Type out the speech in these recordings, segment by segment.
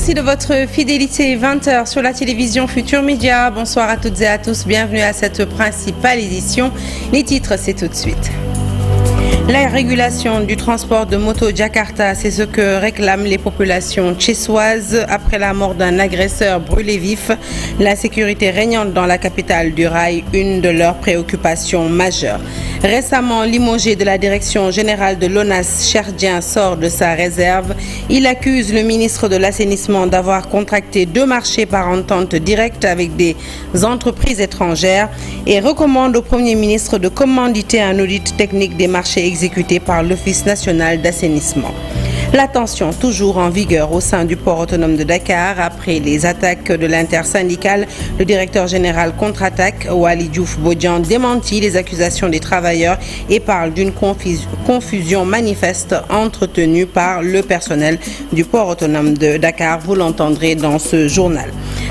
Merci de votre fidélité. 20h sur la télévision Futur Média. Bonsoir à toutes et à tous. Bienvenue à cette principale édition. Les titres, c'est tout de suite. La régulation du transport de moto Jakarta, c'est ce que réclament les populations tchessoises après la mort d'un agresseur brûlé vif. La sécurité régnante dans la capitale du rail, une de leurs préoccupations majeures. Récemment limogé de la direction générale de l'ONAS, Cherdien sort de sa réserve. Il accuse le ministre de l'Assainissement d'avoir contracté 2 marchés par entente directe avec des entreprises étrangères et recommande au Premier ministre de commanditer un audit technique des marchés exécutés par l'Office national d'assainissement. La tension toujours en vigueur au sein du port autonome de Dakar après les attaques de l'intersyndicale. Le directeur général contre-attaque, Waly Diouf Bodian, démentit les accusations des travailleurs et parle d'une confusion manifeste entretenue par le personnel du port autonome de Dakar. Vous l'entendrez dans ce journal.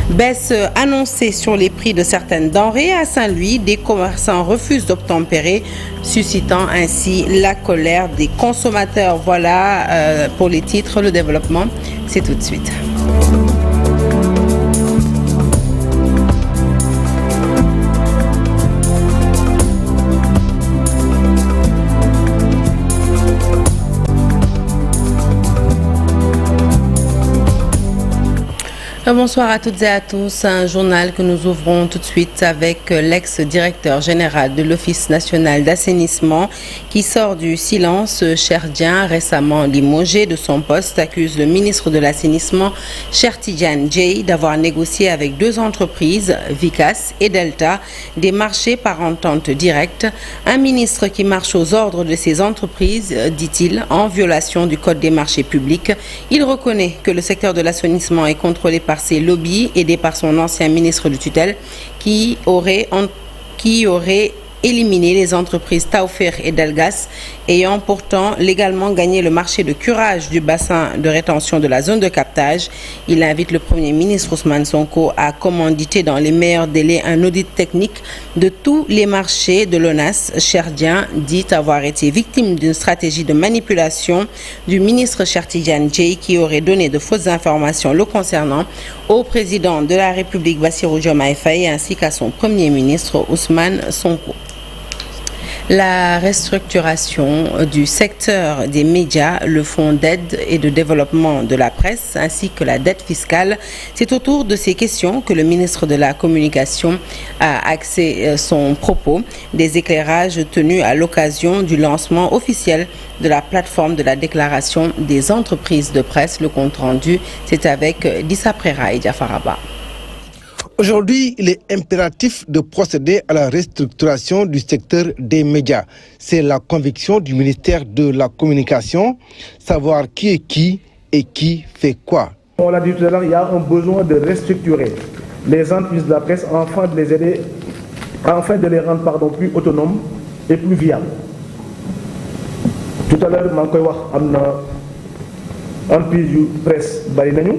Baisse annoncée sur les prix de certaines denrées à Saint-Louis. Des commerçants refusent d'obtempérer, suscitant ainsi la colère des consommateurs. Voilà pour les titres. Le développement, c'est tout de suite. Bonsoir à toutes et à tous. Un journal que nous ouvrons tout de suite avec l'ex-directeur général de l'Office national d'assainissement qui sort du silence. Cherdien, récemment limogé de son poste, accuse le ministre de l'Assainissement, Cheikh Tidiane Dièye, d'avoir négocié avec 2 entreprises, Vicas et Delta, des marchés par entente directe. Un ministre qui marche aux ordres de ces entreprises, dit-il, en violation du Code des marchés publics. Il reconnaît que le secteur de l'assainissement est contrôlé par ses lobbies aidés par son ancien ministre de tutelle qui aurait éliminé les entreprises Taufer et Delgas ayant pourtant légalement gagné le marché de curage du bassin de rétention de la zone de captage. Il invite le Premier ministre Ousmane Sonko à commanditer dans les meilleurs délais un audit technique de tous les marchés de l'ONAS. Cherdien dit avoir été victime d'une stratégie de manipulation du ministre Cheikh Tidiane Dièye qui aurait donné de fausses informations le concernant au président de la République Bassirou Diomaye Faye ainsi qu'à son Premier ministre Ousmane Sonko. La restructuration du secteur des médias, le fonds d'aide et de développement de la presse ainsi que la dette fiscale. C'est autour de ces questions que le ministre de la Communication a axé son propos. Des éclairages tenus à l'occasion du lancement officiel de la plateforme de la déclaration des entreprises de presse. Le compte rendu, c'est avec Dissa Prera et Diafaraba. Aujourd'hui, il est impératif de procéder à la restructuration du secteur des médias. C'est la conviction du ministère de la Communication, savoir qui est qui et qui fait quoi. On l'a dit tout à l'heure, il y a un besoin de restructurer les entreprises de la presse afin de les aider, afin de les rendre plus autonomes et plus viables. Tout à l'heure, je vais vous entreprise de presse bari nañu.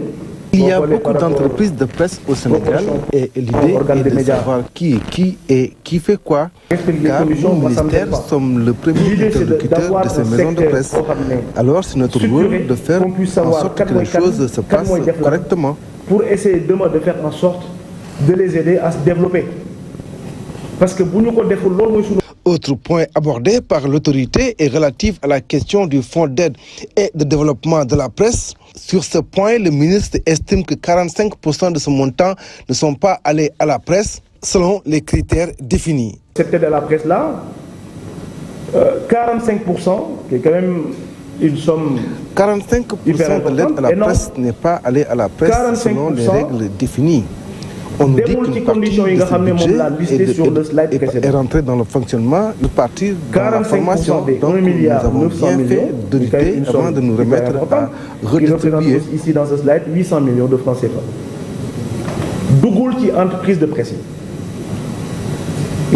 Il y a beaucoup d'entreprises de presse au Sénégal et l'idée est de savoir qui est qui et qui fait quoi. Car nous, ministère, sommes le premier interlocuteur de ces maisons de presse. Alors c'est notre rôle de faire en sorte que les choses se passent correctement. Pour essayer de faire en sorte de les aider à se développer. Parce que si nous avons Autre point abordé par l'autorité est relatif à la question du fonds d'aide et de développement de la presse. Sur ce point, le ministre estime que 45% de ce montant ne sont pas allés à la presse selon les critères définis. Cette aide à la presse-là, 45%, qui est quand même une somme 45% de l'aide à la presse n'est pas allée à la presse selon les règles définies. On nous dit qu'une partie de ce budget est rentrée dans le fonctionnement, une partie dans la formation. Donc nous avons bien fait de lutter avant de nous remettre à redistribuer. Ici dans ce slide, 800 millions de francs CFA. Dougoul qui entreprise de presse.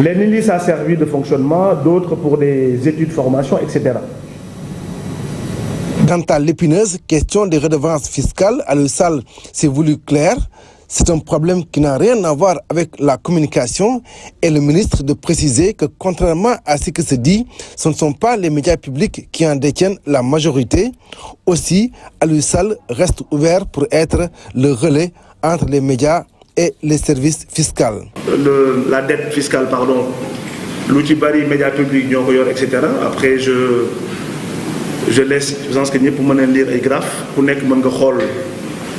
Les NILI, ça a servi de fonctionnement, d'autres pour des études de formation, etc. Quant à l'épineuse question des redevances fiscales, à l'USAL, c'est voulu clair. C'est un problème qui n'a rien à voir avec la communication et le ministre de préciser que contrairement à ce que se dit, ce ne sont pas les médias publics qui en détiennent la majorité. Aussi, Aliou Sall reste ouvert pour être le relais entre les médias et les services fiscaux. La dette fiscale, pardon, l'outil bari, médias publics, etc. Après, je laisse, je pense que nous pouvons lire les graphes, pour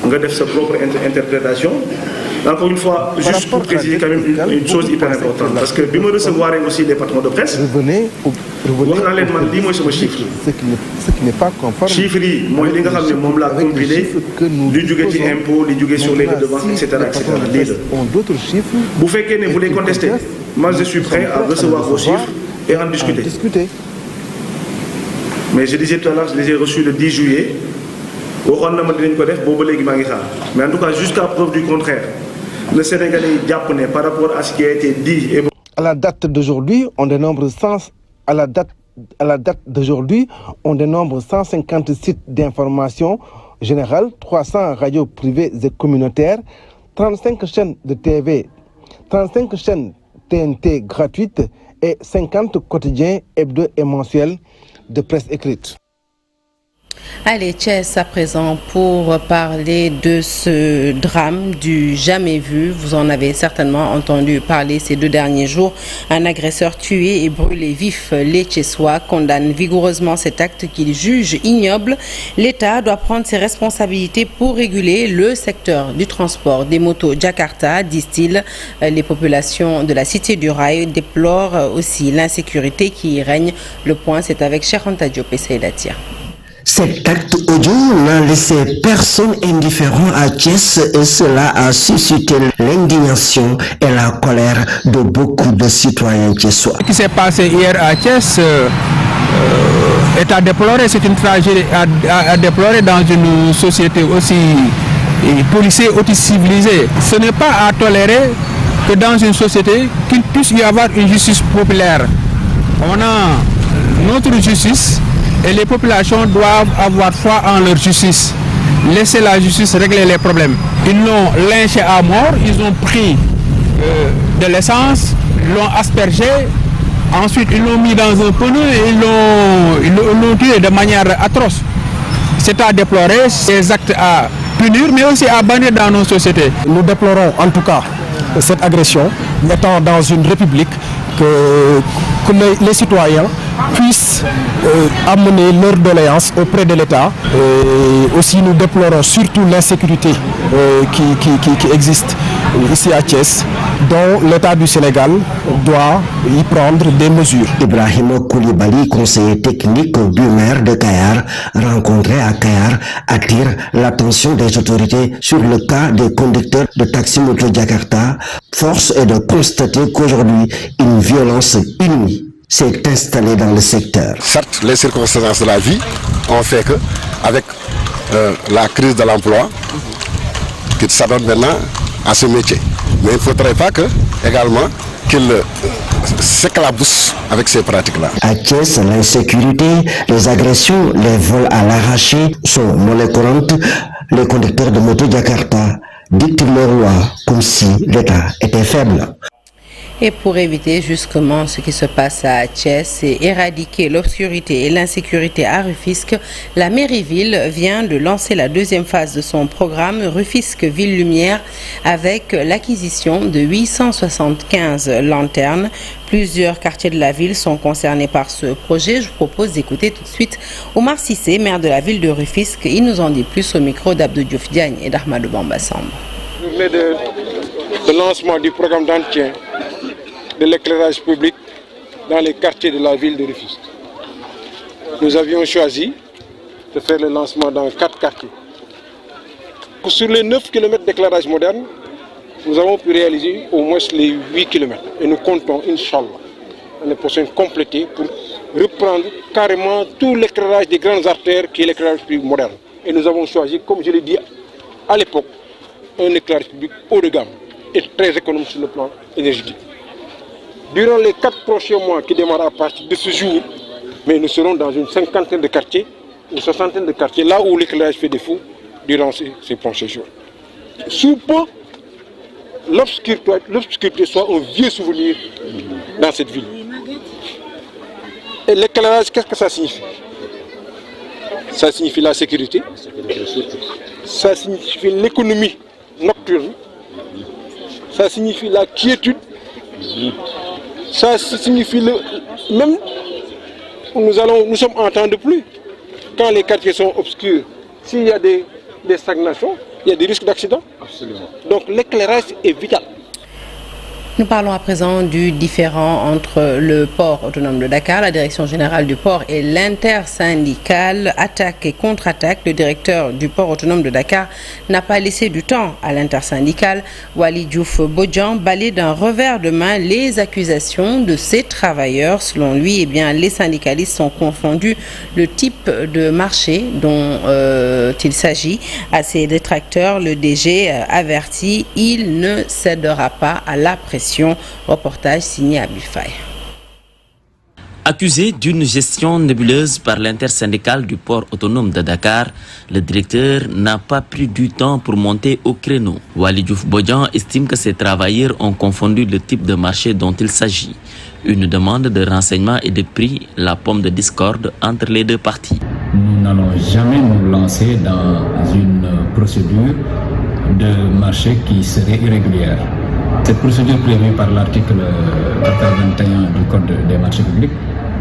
que sa propre interprétation. Encore une fois, juste pour préciser quand même une chose hyper importante, parce que je recevoir aussi les patrons de presse. Revenez chiffre. Ce qui n'est pas conforme. Chiffre, moi, je l'ai compilé, du impôt, du sur les redevances, etc. D'autres chiffres. Vous faites que vous les contestez. Moi, je suis prêt à recevoir vos chiffres et en discuter. Mais je disais tout à l'heure, je les ai reçus le 10 juillet. Mais en tout cas, jusqu'à preuve du contraire, le Sénégalais japonais par rapport à ce qui a été dit. À la date d'aujourd'hui, on dénombre 150 sites d'information générale, 300 radios privées et communautaires, 35 chaînes de TV, 35 chaînes TNT gratuites et 50 quotidiens hebdo et mensuels de presse écrite. Allez, Thiès à présent pour parler de ce drame du jamais vu. Vous en avez certainement entendu parler ces 2 derniers jours. Un agresseur tué et brûlé vif. Les Thiessois condamnent vigoureusement cet acte qu'ils jugent ignoble. L'État doit prendre ses responsabilités pour réguler le secteur du transport des motos Jakarta, disent-ils. Les populations de la cité du Rail déplorent aussi l'insécurité qui y règne. Le point, c'est avec Cheikh Anta Diop et Seydatia. Cet acte audio n'a laissé personne indifférent à Thiès et cela a suscité l'indignation et la colère de beaucoup de citoyens thiessois. Ce qui s'est passé hier à Thiès est à déplorer, c'est une tragédie à déplorer dans une société aussi policée, aussi civilisée. Ce n'est pas à tolérer que dans une société qu'il puisse y avoir une justice populaire. On a notre justice. Et les populations doivent avoir foi en leur justice. Laisser la justice régler les problèmes. Ils l'ont lynché à mort, ils ont pris de l'essence, l'ont aspergé, ensuite ils l'ont mis dans un pneu et ils l'ont tué de manière atroce. C'est à déplorer, ces actes à punir, mais aussi à bannir dans nos sociétés. Nous déplorons en tout cas cette agression, étant dans une république que les citoyens puissent amener leurs doléances auprès de l'État. Aussi, nous déplorons surtout l'insécurité qui existe ici à Thiès, dont l'État du Sénégal doit y prendre des mesures. Ibrahim Koulibaly, conseiller technique du maire de Kayar, rencontré à Kayar, attire l'attention des autorités sur le cas des conducteurs de taxi moto Jakarta. Force est de constater qu'aujourd'hui, une violence inouïe s'est installée dans le secteur. Certes, les circonstances de la vie ont fait que, avec la crise de l'emploi, qu'ils s'adonnent maintenant à ce métier. Mais il ne faudrait pas également qu'ils s'éclaboussent avec ces pratiques-là. À Thiès, l'insécurité, les agressions, les vols à l'arraché sont monnaie courante. Les conducteurs de moto Jakarta dictent leur loi comme si l'État était faible. Et pour éviter justement ce qui se passe à Thiès et éradiquer l'obscurité et l'insécurité à Rufisque, la mairie-ville vient de lancer la 2e phase de son programme Rufisque Ville Lumière avec l'acquisition de 875 lanternes. Plusieurs quartiers de la ville sont concernés par ce projet. Je vous propose d'écouter tout de suite Omar Sissé, maire de la ville de Rufisque. Il nous en dit plus au micro d'Abdou Diouf Diagne et d'Ahmadou Bamba Samb. Vous venez de lancement du programme d'entretien de l'éclairage public dans les quartiers de la ville de Rufisque. Nous avions choisi de faire le lancement dans 4 quartiers. Sur les 9 km d'éclairage moderne, nous avons pu réaliser au moins les 8 km. Et nous comptons, Inch'Allah, l'année prochaine compléter pour reprendre carrément tout l'éclairage des grandes artères qui est l'éclairage public moderne. Et nous avons choisi, comme je l'ai dit à l'époque, un éclairage public haut de gamme et très économe sur le plan énergétique. Durant les 4 prochains mois qui démarrent à partir de ce jour, mais nous serons dans une 50aine de quartiers, une 60aine de quartiers, là où l'éclairage fait défaut durant ces prochains jours. Sous peu, l'obscurité soit un vieux souvenir dans cette ville. Et l'éclairage, qu'est-ce que ça signifie? Ça signifie la sécurité, ça signifie l'économie nocturne, ça signifie la quiétude, ça signifie même nous sommes en temps de pluie. Quand les quartiers sont obscurs, s'il y a des stagnations, il y a des risques d'accident. Donc l'éclairage est vital. Nous parlons à présent du différend entre le port autonome de Dakar, la direction générale du port et l'intersyndicale. Attaque et contre-attaque, le directeur du port autonome de Dakar n'a pas laissé du temps à l'intersyndicale. Waly Diouf Bodian balaye d'un revers de main les accusations de ses travailleurs. Selon lui, les syndicalistes ont confondu le type de marché dont il s'agit. À ses détracteurs, le DG avertit, il ne cédera pas à la pression. Reportage signé Abilfaï. Accusé d'une gestion nébuleuse par l'intersyndicale du port autonome de Dakar, le directeur n'a pas pris du temps pour monter au créneau. Waly Diouf Bodian estime que ces travailleurs ont confondu le type de marché dont il s'agit. Une demande de renseignement et de prix, la pomme de discorde entre les deux parties. Nous n'allons jamais nous lancer dans une procédure de marché qui serait irrégulière. Cette procédure prévue par l'article 421 du Code des marchés publics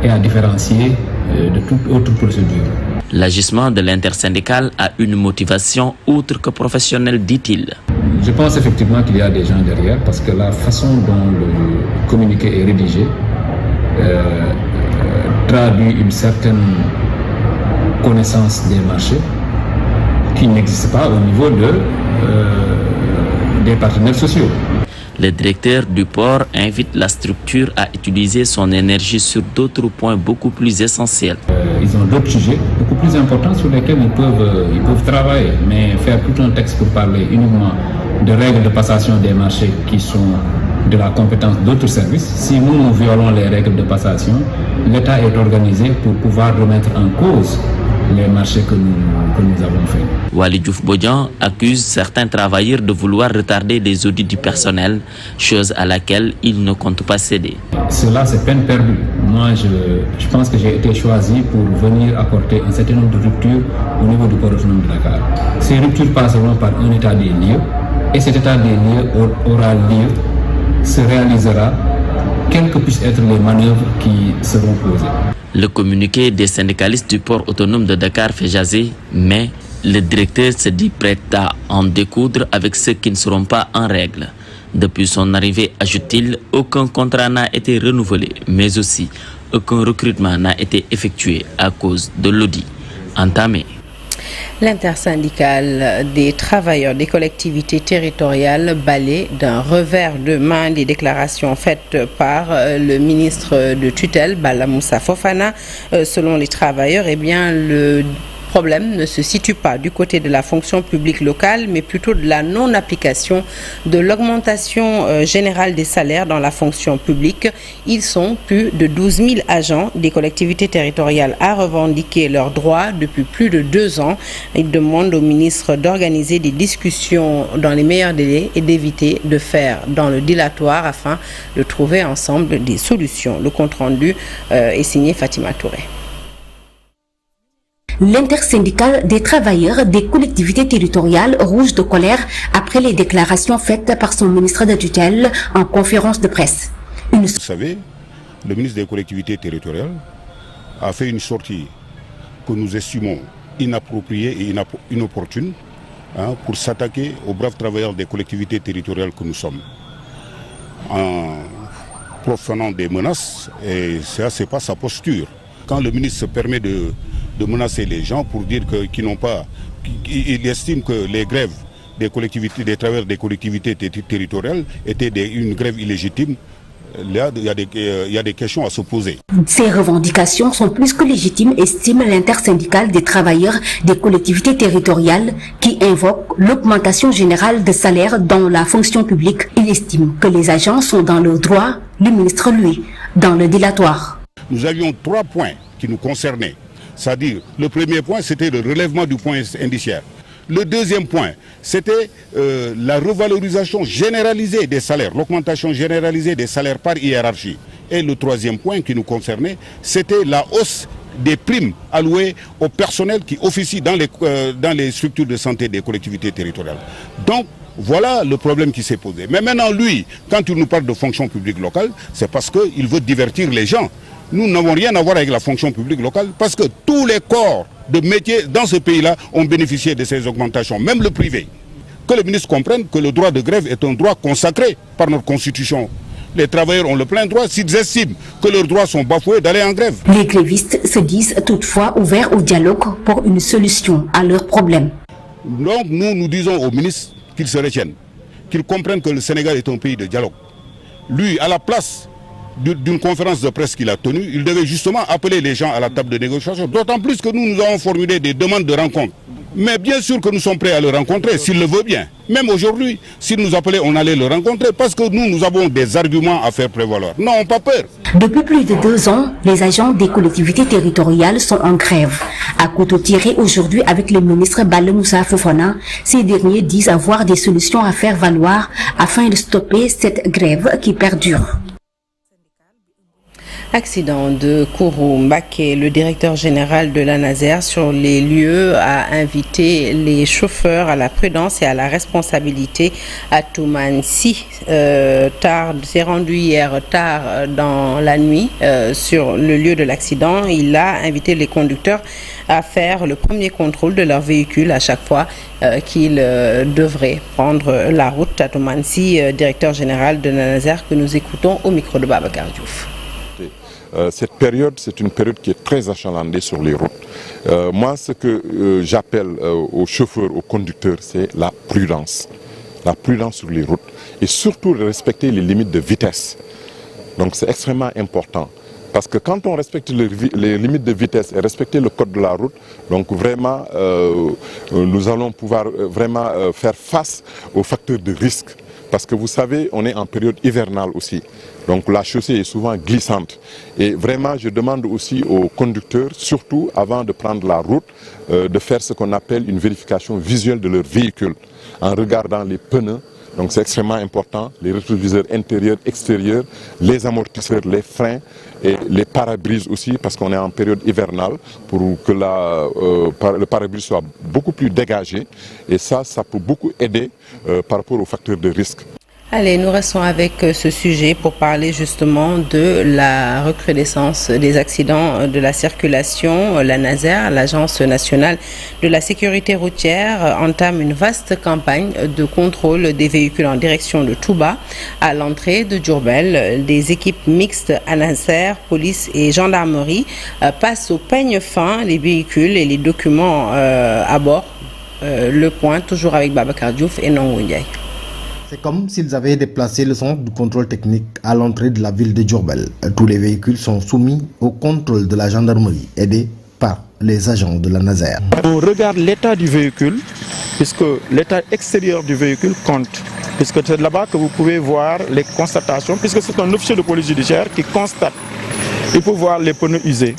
est à différencier de toute autre procédure. L'agissement de l'intersyndicale a une motivation outre que professionnelle, dit-il. Je pense effectivement qu'il y a des gens derrière parce que la façon dont le communiqué est rédigé traduit une certaine connaissance des marchés qui n'existe pas au niveau des partenaires sociaux. Le directeur du port invite la structure à utiliser son énergie sur d'autres points beaucoup plus essentiels. Ils ont d'autres sujets beaucoup plus importants sur lesquels ils peuvent travailler, mais faire tout un texte pour parler uniquement de règles de passation des marchés qui sont de la compétence d'autres services. Si nous violons les règles de passation, l'État est organisé pour pouvoir remettre en cause les marchés que nous avons faits. Waly Diouf Bodian accuse certains travailleurs de vouloir retarder les audits du personnel, chose à laquelle il ne compte pas céder. Cela, c'est peine perdue. Moi, je pense que j'ai été choisi pour venir apporter un certain nombre de ruptures au niveau du port autonome de Dakar. Ces ruptures passeront par un état des lieux, et cet état des lieux aura lieu, se réalisera, quelles que puissent être les manœuvres qui seront posées. Le communiqué des syndicalistes du port autonome de Dakar fait jaser, mais le directeur se dit prêt à en découdre avec ceux qui ne seront pas en règle. Depuis son arrivée, ajoute-t-il, aucun contrat n'a été renouvelé, mais aussi aucun recrutement n'a été effectué à cause de l'audit entamé. L'intersyndicale des travailleurs des collectivités territoriales balaye d'un revers de main les déclarations faites par le ministre de tutelle, Bala Moussa Fofana. Selon les travailleurs, le problème ne se situe pas du côté de la fonction publique locale, mais plutôt de la non-application de l'augmentation générale des salaires dans la fonction publique. Ils sont plus de 12 000 agents des collectivités territoriales à revendiquer leurs droits depuis plus de 2 ans. Ils demandent au ministre d'organiser des discussions dans les meilleurs délais et d'éviter de faire dans le dilatoire afin de trouver ensemble des solutions. Le compte-rendu est signé Fatima Touré. L'intersyndicale des travailleurs des collectivités territoriales rouge de colère après les déclarations faites par son ministre de tutelle en conférence de presse. Vous savez, le ministre des collectivités territoriales a fait une sortie que nous estimons inappropriée et inopportune pour s'attaquer aux braves travailleurs des collectivités territoriales que nous sommes. En profanant des menaces, et ça, c'est pas sa posture. Quand le ministre se permet de menacer les gens pour dire qu'ils n'ont pas... Il estime que les grèves des travailleurs des collectivités territoriales étaient une grève illégitime. Là, il y a des questions à se poser. Ces revendications sont plus que légitimes, estime l'intersyndicale des travailleurs des collectivités territoriales qui invoque l'augmentation générale de salaire dans la fonction publique. Il estime que les agents sont dans le droit, le ministre, lui, dans le dilatoire. Nous avions 3 points qui nous concernaient. C'est-à-dire, le premier point, c'était le relèvement du point indiciaire. Le deuxième point, c'était la revalorisation généralisée des salaires, l'augmentation généralisée des salaires par hiérarchie. Et le troisième point qui nous concernait, c'était la hausse des primes allouées au personnel qui officie dans les structures de santé des collectivités territoriales. Donc, voilà le problème qui s'est posé. Mais maintenant, lui, quand il nous parle de fonction publique locale, c'est parce qu'il veut divertir les gens. Nous n'avons rien à voir avec la fonction publique locale parce que tous les corps de métier dans ce pays-là ont bénéficié de ces augmentations, même le privé. Que le ministre comprenne que le droit de grève est un droit consacré par notre Constitution. Les travailleurs ont le plein droit, s'ils estiment que leurs droits sont bafoués, d'aller en grève. Les grévistes se disent toutefois ouverts au dialogue pour une solution à leurs problèmes. Donc nous disons au ministre qu'il se retienne, qu'il comprenne que le Sénégal est un pays de dialogue. Lui, à la place d'une conférence de presse qu'il a tenue, il devait justement appeler les gens à la table de négociation. D'autant plus que nous avons formulé des demandes de rencontre. Mais bien sûr que nous sommes prêts à le rencontrer s'il le veut bien. Même aujourd'hui, s'il nous appelait, on allait le rencontrer parce que nous avons des arguments à faire prévaloir. Non, pas peur. Depuis plus de 2 ans, les agents des collectivités territoriales sont en grève. À couteau tiré aujourd'hui avec le ministre Balla Moussa Fofana, ces derniers disent avoir des solutions à faire valoir afin de stopper cette grève qui perdure. Accident de Kourou Mbaké, le directeur général de l'ANASER sur les lieux a invité les chauffeurs à la prudence et à la responsabilité. Atoumane Si s'est rendu hier tard dans la nuit sur le lieu de l'accident. Il a invité les conducteurs à faire le premier contrôle de leur véhicule à chaque fois qu'ils devraient prendre la route. Atoumane Si, directeur général de l'ANASER, que nous écoutons au micro de Babacar Diouf. Cette période, c'est une période qui est très achalandée sur les routes. Moi, ce que j'appelle aux chauffeurs, aux conducteurs, c'est la prudence. La prudence sur les routes. Et surtout, respecter les limites de vitesse. Donc, c'est extrêmement important. Parce que quand on respecte les limites de vitesse et respecter le code de la route, donc vraiment, nous allons pouvoir vraiment faire face aux facteurs de risque. Parce que vous savez, on est en période hivernale aussi. Donc la chaussée est souvent glissante. Et vraiment, je demande aussi aux conducteurs, surtout avant de prendre la route, de faire ce qu'on appelle une vérification visuelle de leur véhicule, en regardant les pneus. Donc c'est extrêmement important, les rétroviseurs intérieurs, extérieurs, les amortisseurs, les freins et les pare-brises aussi, parce qu'on est en période hivernale, pour que le pare-brise soit beaucoup plus dégagé. Et ça peut beaucoup aider par rapport aux facteurs de risque. Allez, nous restons avec ce sujet pour parler justement de la recrudescence des accidents de la circulation. L'ANASER, l'Agence nationale de la sécurité routière, entame une vaste campagne de contrôle des véhicules en direction de Touba. À l'entrée de Diourbel, des équipes mixtes ANASER, police et gendarmerie passent au peigne fin les véhicules et les documents à bord. Le point, toujours avec Babacar Diouf et Nongo Ndiaye. C'est comme s'ils avaient déplacé le centre de contrôle technique à l'entrée de la ville de Diourbel. Tous les véhicules sont soumis au contrôle de la gendarmerie, aidés par les agents de l'ANASER. On regarde l'état du véhicule, puisque l'état extérieur du véhicule compte. Puisque c'est là-bas que vous pouvez voir les constatations, puisque c'est un officier de police judiciaire qui constate. Il peut voir les pneus usés.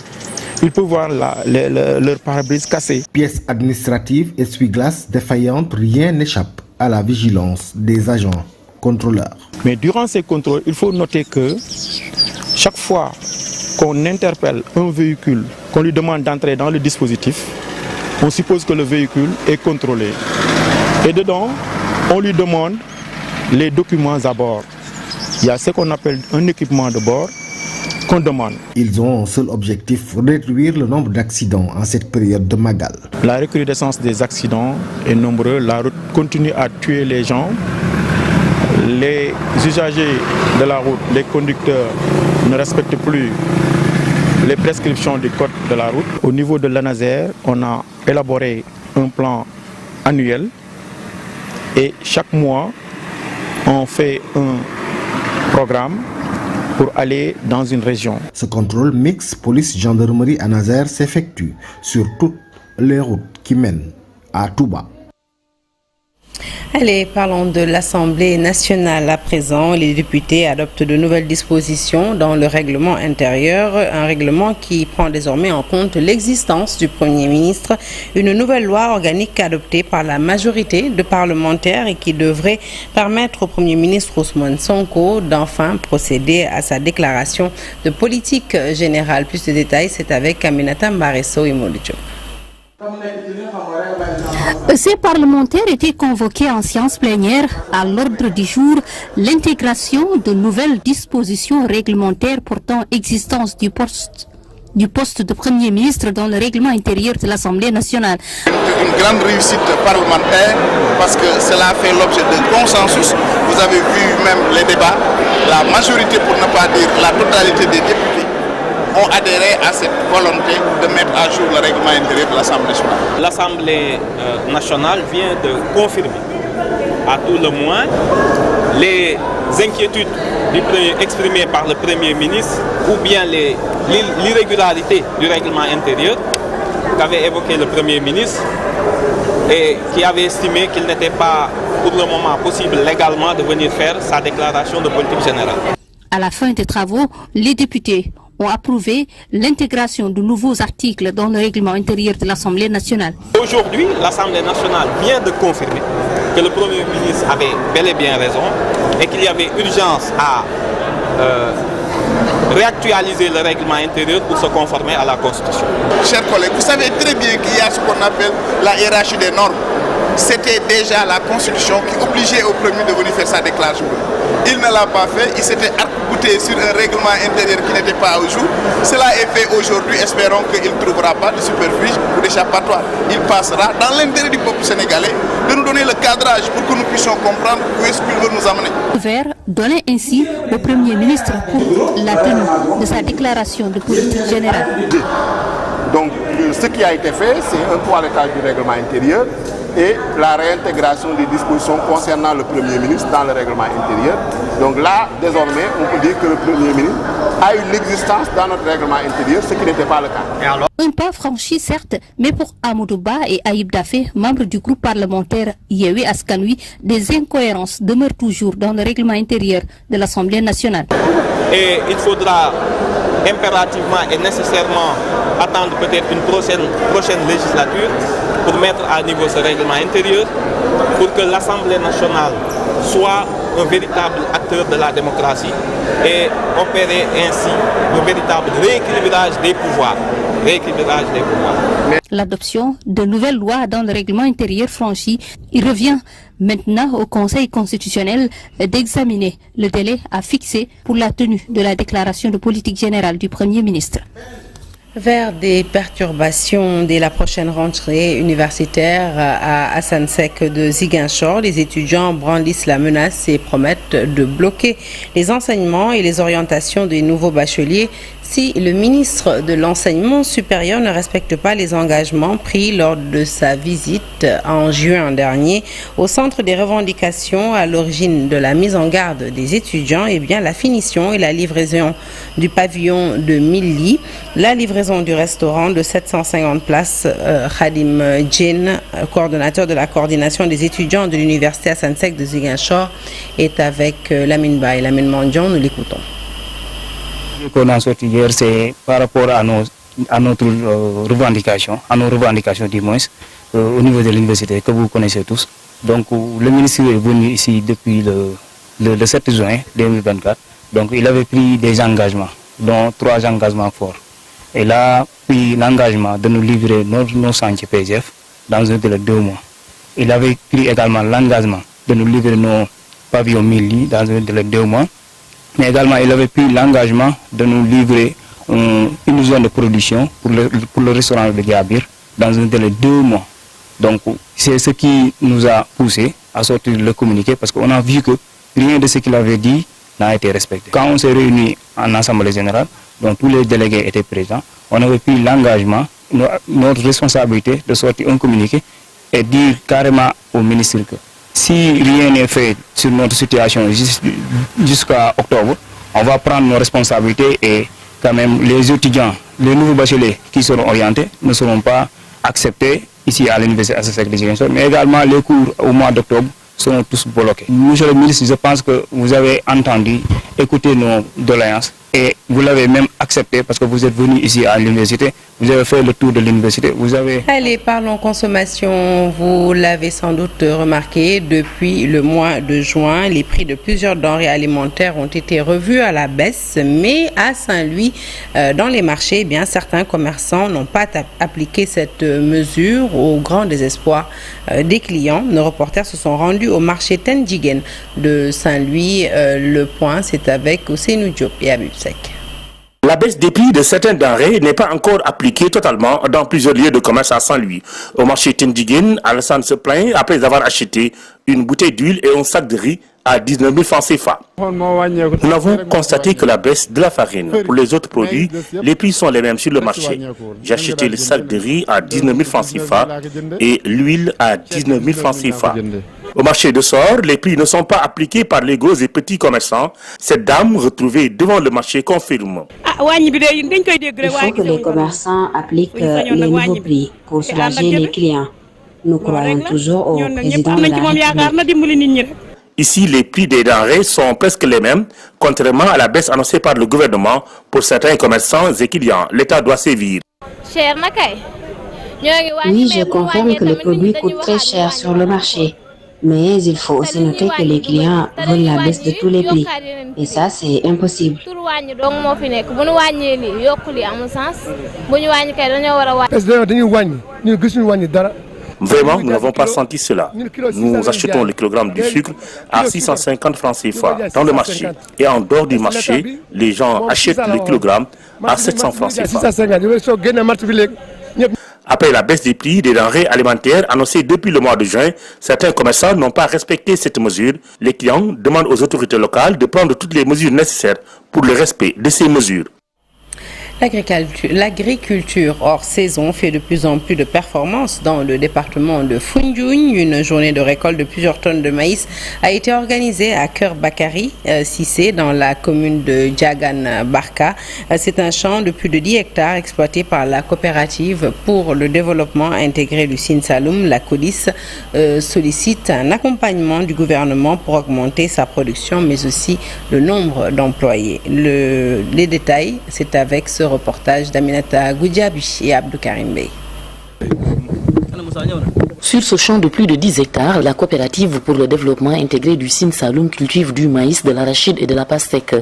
Il peut voir leur pare-brise cassé. Pièces administratives, essuie-glaces défaillantes, rien n'échappe à la vigilance des agents contrôleurs. Mais durant ces contrôles, il faut noter que chaque fois qu'on interpelle un véhicule, qu'on lui demande d'entrer dans le dispositif, on suppose que le véhicule est contrôlé. Et dedans, on lui demande les documents à bord. Il y a ce qu'on appelle un équipement de bord qu'on demande. Ils ont un seul objectif, réduire le nombre d'accidents en cette période de Magal. La recrudescence des accidents est nombreuse, la route continue à tuer les gens. Les usagers de la route, les conducteurs ne respectent plus les prescriptions du code de la route. Au niveau de l'ANASER, on a élaboré un plan annuel et chaque mois, on fait un programme pour aller dans une région. Ce contrôle mixte police-gendarmerie ANASER s'effectue sur toutes les routes qui mènent à Touba. Allez, parlons de l'Assemblée nationale à présent. Les députés adoptent de nouvelles dispositions dans le règlement intérieur, un règlement qui prend désormais en compte l'existence du Premier ministre, une nouvelle loi organique adoptée par la majorité de parlementaires et qui devrait permettre au Premier ministre Ousmane Sonko d'enfin procéder à sa déclaration de politique générale. Plus de détails, c'est avec Aminata Mbaresso et Moulidio. Ces parlementaires étaient convoqués en séance plénière à l'ordre du jour l'intégration de nouvelles dispositions réglementaires portant existence du poste de Premier ministre dans le règlement intérieur de l'Assemblée nationale. Une grande réussite parlementaire parce que cela fait l'objet de consensus. Vous avez vu même les débats. La majorité, pour ne pas dire la totalité des députés, ont adhéré à cette volonté de mettre à jour le règlement intérieur de l'Assemblée nationale. L'Assemblée nationale vient de confirmer à tout le moins les inquiétudes exprimées par le Premier ministre ou bien l'irrégularité du règlement intérieur qu'avait évoqué le Premier ministre et qui avait estimé qu'il n'était pas pour le moment possible légalement de venir faire sa déclaration de politique générale. À la fin des travaux, les députés ont approuvé l'intégration de nouveaux articles dans le règlement intérieur de l'Assemblée nationale. Aujourd'hui, l'Assemblée nationale vient de confirmer que le Premier ministre avait bel et bien raison et qu'il y avait urgence à réactualiser le règlement intérieur pour se conformer à la Constitution. Chers collègues, vous savez très bien qu'il y a ce qu'on appelle la hiérarchie des normes. C'était déjà la Constitution qui obligeait au Premier de venir faire sa déclaration. Il ne l'a pas fait, il s'était arc-bouté sur un règlement intérieur qui n'était pas au jour. Cela est fait aujourd'hui, espérons qu'il ne trouvera pas de superfuge ou d'échappatoire. Il passera dans l'intérêt du peuple sénégalais de nous donner le cadrage pour que nous puissions comprendre où est-ce qu'il veut nous amener. Vert donnait ainsi au Premier ministre pour la tenue de sa déclaration de politique générale. Donc ce qui a été fait, c'est un toilettage du règlement intérieur et la réintégration des dispositions concernant le Premier ministre dans le règlement intérieur. Donc là, désormais, on peut dire que le Premier ministre a eu l'existence dans notre règlement intérieur, ce qui n'était pas le cas. Un pas franchi, certes, mais pour Amadouba et Aïb Dafé, membres du groupe parlementaire Yewwi Askan Wi, des incohérences demeurent toujours dans le règlement intérieur de l'Assemblée nationale. Et il faudra impérativement et nécessairement attendre peut-être une prochaine législature pour mettre à niveau ce règlement intérieur, pour que l'Assemblée nationale soit un véritable acteur de la démocratie et opérer ainsi un véritable rééquilibrage des pouvoirs. L'adoption de nouvelles lois dans le règlement intérieur franchi, il revient maintenant au Conseil constitutionnel d'examiner le délai à fixer pour la tenue de la déclaration de politique générale du Premier ministre. Vers des perturbations dès la prochaine rentrée universitaire à Assane Seck de Ziguinchor, les étudiants brandissent la menace et promettent de bloquer les enseignements et les orientations des nouveaux bacheliers si le ministre de l'Enseignement supérieur ne respecte pas les engagements pris lors de sa visite en juin dernier au centre des revendications à l'origine de la mise en garde des étudiants, et bien la finition et la livraison du pavillon de 1000 lits, la livraison du restaurant de 750 places. Khadim Djin, coordonnateur de la coordination des étudiants de l'université Assane Seck de Ziguinchor, est avec Lamine Ba et Lamine Mandion. Nous l'écoutons. Ce qu'on a sorti hier, c'est par rapport à notre revendication, à nos revendications du moins, au niveau de l'université que vous connaissez tous. Donc le ministre est venu ici depuis le 7 juin 2024. Donc il avait pris des engagements, dont 3 engagements forts. Il a pris l'engagement de nous livrer nos chantiers PGF dans un délai de 2 mois. Il avait pris également l'engagement de nous livrer nos pavillons 1000 lits dans un délai de 2 mois. Mais également, il avait pris l'engagement de nous livrer une zone de production pour le restaurant de Diabir dans un délai de 2 mois. Donc, c'est ce qui nous a poussé à sortir le communiqué parce qu'on a vu que rien de ce qu'il avait dit n'a été respecté. Quand on s'est réunis en Assemblée générale, dont tous les délégués étaient présents, on avait pris l'engagement, notre responsabilité de sortir un communiqué et dire carrément au ministre que si rien n'est fait sur notre situation jusqu'à octobre, on va prendre nos responsabilités et quand même les étudiants, les nouveaux bacheliers qui seront orientés ne seront pas acceptés ici à l'université Assane Seck de Ziguinchor, mais également les cours au mois d'octobre seront tous bloqués. Monsieur le ministre, je pense que vous avez entendu, écouté nos doléances et vous l'avez même accepté parce que vous êtes venu ici à l'université, vous avez fait le tour de l'université, vous avez... Allez, parlons consommation. Vous l'avez sans doute remarqué, depuis le mois de juin, les prix de plusieurs denrées alimentaires ont été revus à la baisse, mais à Saint-Louis, dans les marchés, eh bien, certains commerçants n'ont pas appliqué cette mesure au grand désespoir des clients. Nos reporters se sont rendus au marché Tendigen de Saint-Louis. Le point, c'est avec Ousseynou Diop et Abib Sek. La baisse des prix de certains denrées n'est pas encore appliquée totalement dans plusieurs lieux de commerce à Saint-Louis. Au marché Tendigen, Alassane se plaint après avoir acheté une bouteille d'huile et un sac de riz à 19 000 francs CFA. Nous avons constaté que la baisse de la farine. Pour les autres produits, les prix sont les mêmes sur le marché. J'ai acheté le sac de riz à 19 000 francs CFA et l'huile à 19 000 francs CFA. Au marché de Sor, les prix ne sont pas appliqués par les gros et petits commerçants. Cette dame retrouvée devant le marché confirme. Il faut que les commerçants appliquent les nouveaux prix pour soulager les clients. Nous croyons toujours au président de la République. Ici, les prix des denrées sont presque les mêmes, contrairement à la baisse annoncée par le gouvernement pour certains commerçants et clients. L'État doit sévir. Oui, je confirme que les produits coûtent très cher sur le marché. Mais il faut aussi noter que les clients veulent la baisse de tous les prix. Et ça, c'est impossible. Vraiment, nous n'avons pas senti cela. Nous achetons le kilogramme du sucre à 650 francs CFA dans le marché. Et en dehors du marché, les gens achètent le kilogramme à 700 francs CFA. Après la baisse des prix des denrées alimentaires annoncée depuis le mois de juin, certains commerçants n'ont pas respecté cette mesure. Les clients demandent aux autorités locales de prendre toutes les mesures nécessaires pour le respect de ces mesures. L'agriculture hors saison fait de plus en plus de performances dans le département de Foundiougne. Une journée de récolte de plusieurs tonnes de maïs a été organisée à Kër Bakary Cissé dans la commune de Diagane Barka. C'est un champ de plus de 10 hectares exploité par la coopérative pour le développement intégré du Sine Saloum. La CODIS sollicite un accompagnement du gouvernement pour augmenter sa production mais aussi le nombre d'employés. Les détails, c'est avec ce reportage d'Aminata Goudiabi et Abdou Karim Bey. Sur ce champ de plus de 10 hectares, la coopérative pour le développement intégré du Sine Saloum cultive du maïs, de l'arachide et de la pastèque.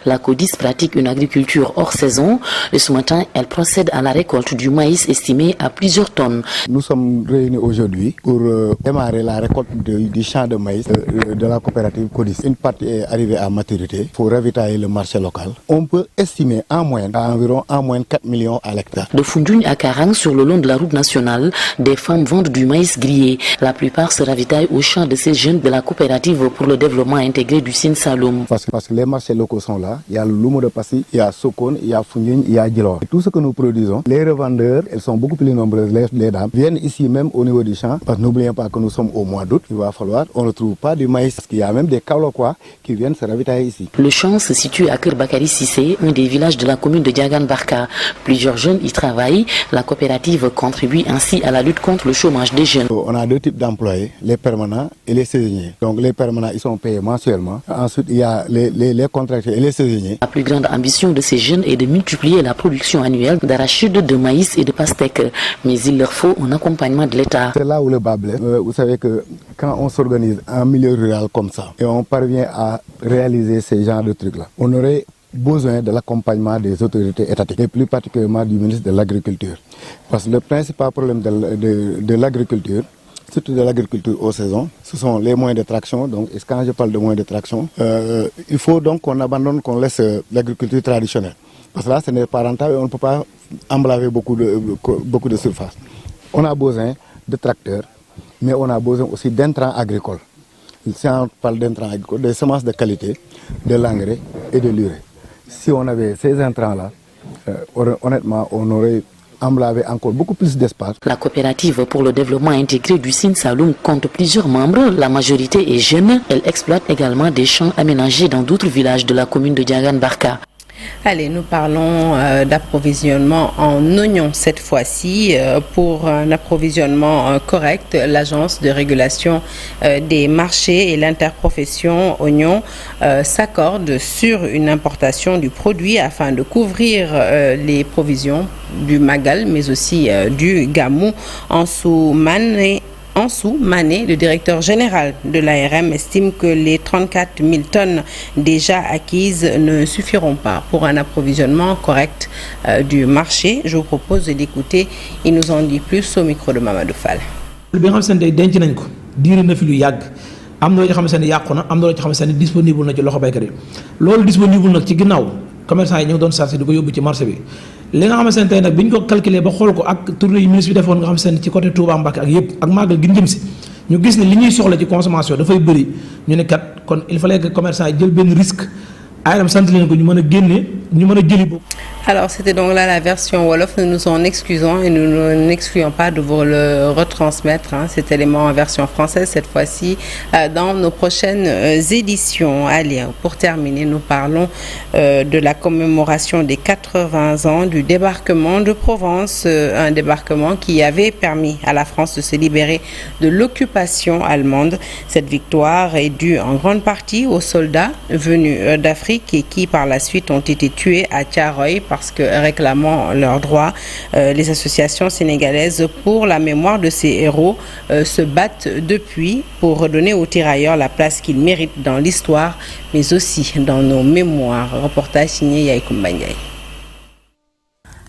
La CODIS pratique une agriculture hors saison et ce matin, elle procède à la récolte du maïs estimé à plusieurs tonnes. Nous sommes réunis aujourd'hui pour démarrer la récolte du champ de maïs de la coopérative CODIS. Une partie est arrivée à maturité pour ravitailler le marché local. On peut estimer en moyenne à environ 4 millions à l'hectare. De Foundiougne à Karang, sur le long de la route nationale, des femmes vendent du maïs grillé. La plupart se ravitaillent au champ de ces jeunes de la coopérative pour le développement intégré du Sine Saloum. Parce que les marchés locaux sont là. Il y a le Lumo de Passy, il y a Sokone, il y a Foundiougne, il y a Djilor. Tout ce que nous produisons, les revendeurs, elles sont beaucoup plus nombreuses, les dames, viennent ici même au niveau du champ. Parce que n'oublions pas que nous sommes au mois d'août. Il va falloir, on ne trouve pas du maïs. Parce qu'il y a même des Kaolokois qui viennent se ravitailler ici. Le champ se situe à Kër Bakary Cissé, un des villages de la commune de Diagane Barka. Plusieurs jeunes y travaillent. La coopérative contribue ainsi à la lutte contre le chômage des jeunes. On a deux types d'employés, les permanents et les saisonniers. Donc les permanents, ils sont payés mensuellement. Ensuite, il y a les contractuels et les saisonniers. La plus grande ambition de ces jeunes est de multiplier la production annuelle d'arachide, de maïs et de pastèque. Mais il leur faut un accompagnement de l'État. C'est là où le bas blesse. Vous savez que quand on s'organise en milieu rural comme ça et on parvient à réaliser ces genres de trucs-là, on aurait besoin de l'accompagnement des autorités étatiques et plus particulièrement du ministre de l'Agriculture. Parce que le principal problème de l'agriculture, surtout de l'agriculture aux saisons, ce sont les moyens de traction. Donc, quand je parle de moyens de traction, il faut donc qu'on abandonne, qu'on laisse l'agriculture traditionnelle. Parce que là, ce n'est pas rentable et on ne peut pas emblaver beaucoup de surface. On a besoin de tracteurs, mais on a besoin aussi d'intrants agricoles. Si on parle d'intrants agricoles, des semences de qualité, de l'engrais et de l'urée. Si on avait ces intrants-là, honnêtement, on aurait emblavé encore beaucoup plus d'espace. La coopérative pour le développement intégré du Sine Saloum compte plusieurs membres. La majorité est jeune. Elle exploite également des champs aménagés dans d'autres villages de la commune de Diagane Barka. Allez, nous parlons d'approvisionnement en oignons cette fois-ci. Pour un approvisionnement correct, l'Agence de régulation des marchés et l'interprofession oignons s'accordent sur une importation du produit afin de couvrir les provisions du Magal, mais aussi du Gamou. Ansou Mané, le directeur général de l'ARM, estime que les 34 000 tonnes déjà acquises ne suffiront pas pour un approvisionnement correct du marché. Je vous propose d'écouter. Il nous en dit plus au micro de Mamadou Fall. Commerçant yi ñu doon sarse di ko yóbbu ci marché bi li nga xamante ne tey nag bi ñu ko calculé ba xool ko ak tournée yi ministre bi defoon nga xamante ne ci côté Touba Mbacké ak yëpp ak màggal gi jëm si ñu gis ne li ñuy soxla ci consommation dafay bëri ñu ne kat kon il fallait que commerçant yi jël benn risque ARM sant leen ko ñu mën a génne ñu mën a jëli boobu. Alors c'était donc là la version Wolof, nous nous en excusons et nous n'excluons pas de vous le retransmettre, cet élément en version française cette fois-ci dans nos prochaines éditions. Allez, pour terminer, nous parlons de la commémoration des 80 ans du débarquement de Provence, un débarquement qui avait permis à la France de se libérer de l'occupation allemande. Cette victoire est due en grande partie aux soldats venus d'Afrique et qui par la suite ont été tués à Thiaroye parce que réclamant leurs droits, les associations sénégalaises pour la mémoire de ces héros se battent depuis pour redonner aux tirailleurs la place qu'ils méritent dans l'histoire, mais aussi dans nos mémoires. Reportage signé Yaïkoum Bandiaï.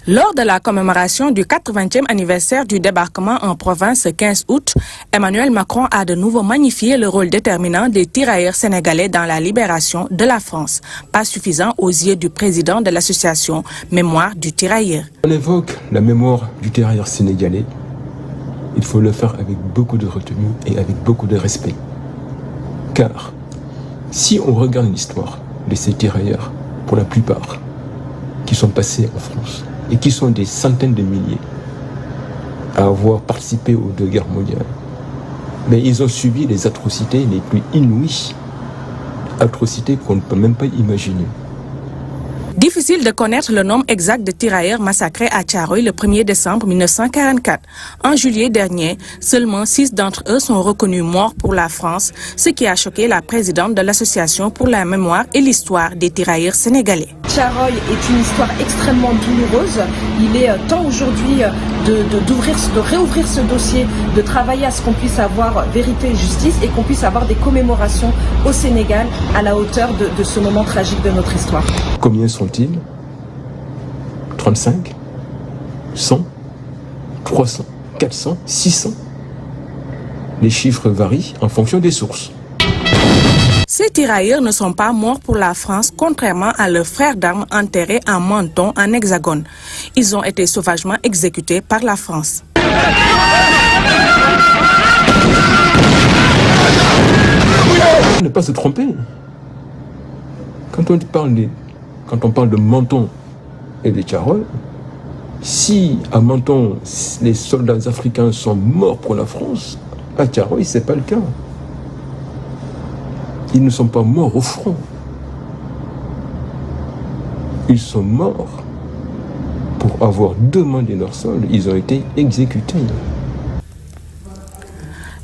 Lors de la commémoration du 80e anniversaire du débarquement en province le 15 août, Emmanuel Macron a de nouveau magnifié le rôle déterminant des tirailleurs sénégalais dans la libération de la France. Pas suffisant aux yeux du président de l'association Mémoire du tirailleur. On évoque la mémoire du tirailleur sénégalais. Il faut le faire avec beaucoup de retenue et avec beaucoup de respect. Car si on regarde l'histoire de ces tirailleurs, pour la plupart, qui sont passés en France, et qui sont des centaines de milliers à avoir participé aux 2 guerres mondiales. Mais ils ont subi les atrocités les plus inouïes, atrocités qu'on ne peut même pas imaginer. Difficile de connaître le nombre exact de tirailleurs massacrés à Thiaroye le 1er décembre 1944. En juillet dernier, seulement 6 d'entre eux sont reconnus morts pour la France, ce qui a choqué la présidente de l'association pour la mémoire et l'histoire des tirailleurs sénégalais. Thiaroye est une histoire extrêmement douloureuse. Il est temps aujourd'hui de réouvrir ce dossier, de travailler à ce qu'on puisse avoir vérité et justice et qu'on puisse avoir des commémorations au Sénégal à la hauteur de ce moment tragique de notre histoire. Combien sont-ils? 35, 100, 300, 400, 600. Les chiffres varient en fonction des sources. Ces tirailleurs ne sont pas morts pour la France, contrairement à leurs frères d'armes enterrés en Menton, en Hexagone. Ils ont été sauvagement exécutés par la France. Ne pas se tromper. Quand on parle de Menton et de Thiaroye, si à Menton les soldats africains sont morts pour la France, à Thiaroye c'est pas le cas. Ils ne sont pas morts au front. Ils sont morts pour avoir demandé leur solde. Ils ont été exécutés.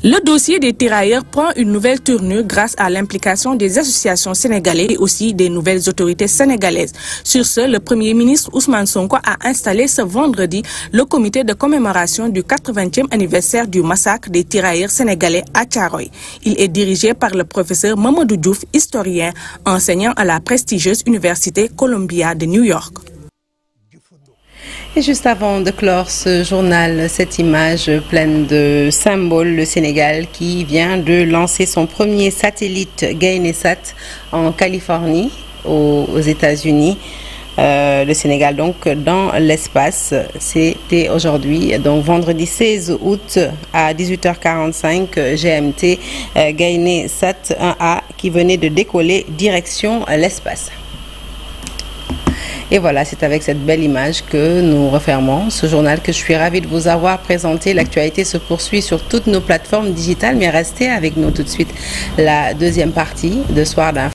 Le dossier des tirailleurs prend une nouvelle tournure grâce à l'implication des associations sénégalaises et aussi des nouvelles autorités sénégalaises. Sur ce, le Premier ministre Ousmane Sonko a installé ce vendredi le comité de commémoration du 80e anniversaire du massacre des tirailleurs sénégalais à Thiaroye. Il est dirigé par le professeur Mamadou Diouf, historien, enseignant à la prestigieuse université Columbia de New York. Et juste avant de clore ce journal, cette image pleine de symboles, le Sénégal qui vient de lancer son premier satellite Gainesat en Californie, aux États-Unis. Le Sénégal donc dans l'espace, c'était aujourd'hui, donc vendredi 16 août à 18h45 GMT, Gainesat 1A qui venait de décoller direction l'espace. Et voilà, c'est avec cette belle image que nous refermons ce journal que je suis ravie de vous avoir présenté. L'actualité se poursuit sur toutes nos plateformes digitales, mais restez avec nous tout de suite. La deuxième partie de Soir d'Info.